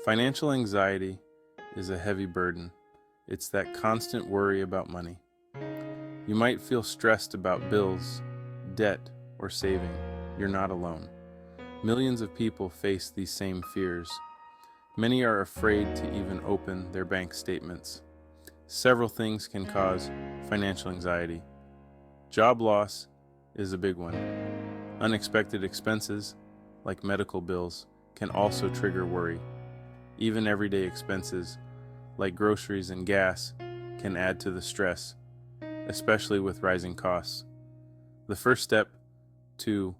Financial anxiety is a heavy burden. It's that constant worry about money. You might feel stressed about bills, debt, or saving. You're not alone. Millions of people face these same fears. Many are afraid to even open their bank statements. Several things can cause financial anxiety. Job loss is a big one. Unexpected expenses, like medical bills, can also trigger worry. Even everyday expenses, like groceries and gas, can add to the stress, especially with rising costs. The first step to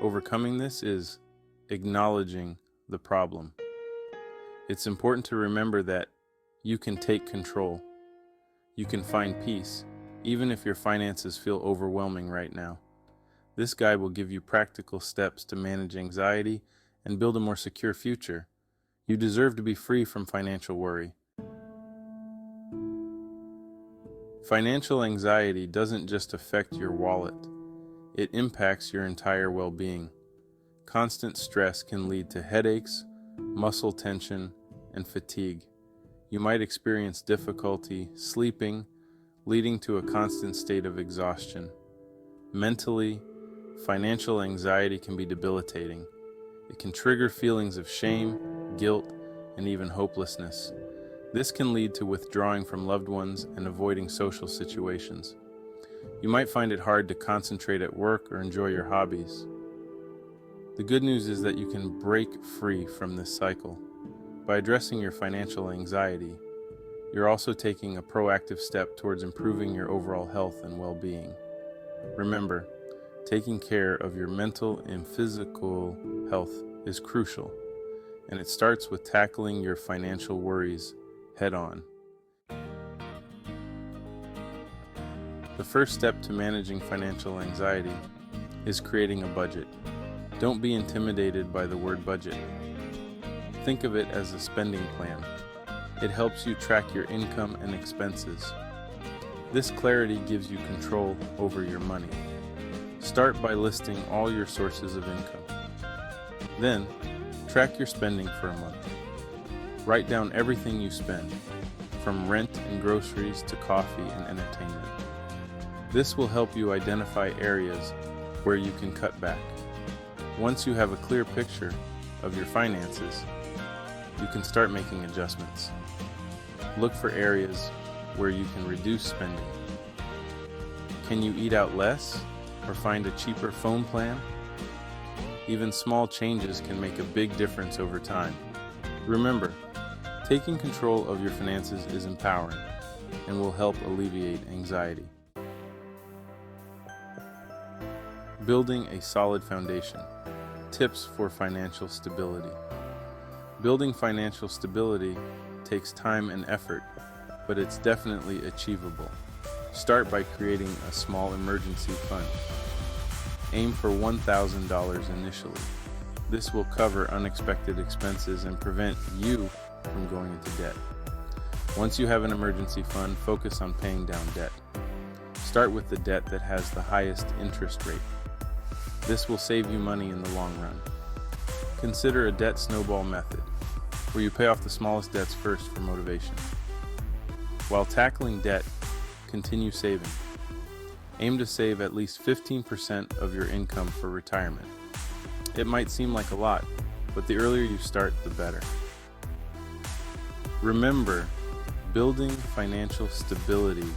overcoming this is acknowledging the problem. It's important to remember that you can take control. You can find peace, even if your finances feel overwhelming right now. This guide will give you practical steps to manage anxiety and build a more secure future. You deserve to be free from financial worry. Financial anxiety doesn't just affect your wallet. It impacts your entire well-being. Constant stress can lead to headaches, muscle tension, and fatigue. You might experience difficulty sleeping, leading to a constant state of exhaustion. Mentally, financial anxiety can be debilitating. It can trigger feelings of shame, guilt, and even hopelessness. This can lead to withdrawing from loved ones and avoiding social situations. You might find it hard to concentrate at work or enjoy your hobbies. The good news is that you can break free from this cycle. By addressing your financial anxiety, you're also taking a proactive step towards improving your overall health and well-being. Remember, taking care of your mental and physical health is crucial, and it starts with tackling your financial worries head-on. The first step to managing financial anxiety is creating a budget. Don't be intimidated by the word budget. Think of it as a spending plan. It helps you track your income and expenses. This clarity gives you control over your money. Start by listing all your sources of income. Then, track your spending for a month. Write down everything you spend, from rent and groceries to coffee and entertainment. This will help you identify areas where you can cut back. Once you have a clear picture of your finances, you can start making adjustments. Look for areas where you can reduce spending. Can you eat out less or find a cheaper phone plan? Even small changes can make a big difference over time. Remember, taking control of your finances is empowering and will help alleviate anxiety. Building a solid foundation. Tips for financial stability. Building financial stability takes time and effort, but it's definitely achievable. Start by creating a small emergency fund. Aim for $1,000 initially. This will cover unexpected expenses and prevent you from going into debt. Once you have an emergency fund, focus on paying down debt. Start with the debt that has the highest interest rate. This will save you money in the long run. Consider a debt snowball method, where you pay off the smallest debts first for motivation. While tackling debt, continue saving. Aim to save at least 15% of your income for retirement. It might seem like a lot, but the earlier you start, the better. Remember, building financial stability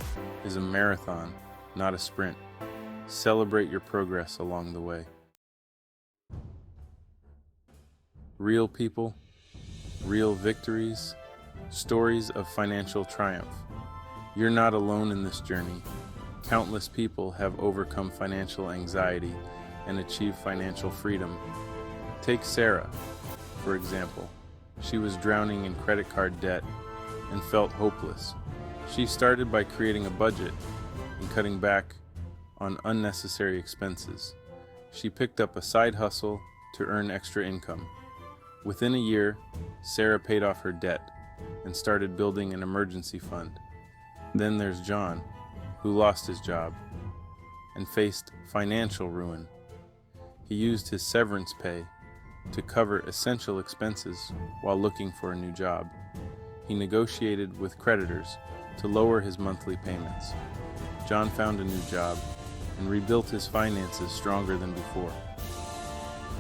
is a marathon, not a sprint. Celebrate your progress along the way. Real people, real victories, stories of financial triumph. You're not alone in this journey. Countless people have overcome financial anxiety and achieved financial freedom. Take Sarah, for example. She was drowning in credit card debt and felt hopeless. She started by creating a budget and cutting back on unnecessary expenses. She picked up a side hustle to earn extra income. Within a year, Sarah paid off her debt and started building an emergency fund. Then there's John, who lost his job and faced financial ruin. He used his severance pay to cover essential expenses while looking for a new job. He negotiated with creditors to lower his monthly payments. John found a new job and rebuilt his finances stronger than before.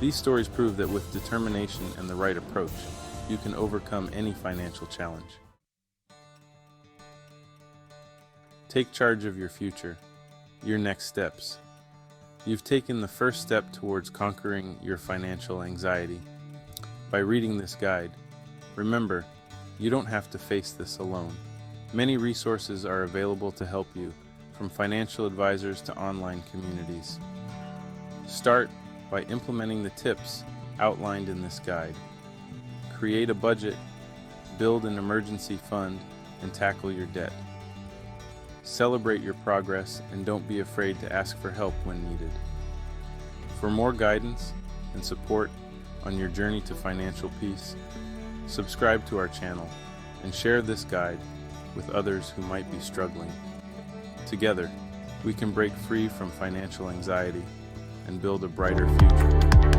These stories prove that with determination and the right approach, you can overcome any financial challenge. Take charge of your future, your next steps. You've taken the first step towards conquering your financial anxiety. By reading this guide, remember, you don't have to face this alone. Many resources are available to help you, from financial advisors to online communities. Start by implementing the tips outlined in this guide. Create a budget, build an emergency fund, and tackle your debt. Celebrate your progress and don't be afraid to ask for help when needed. For more guidance and support on your journey to financial peace, subscribe to our channel and share this guide with others who might be struggling. Together, we can break free from financial anxiety and build a brighter future.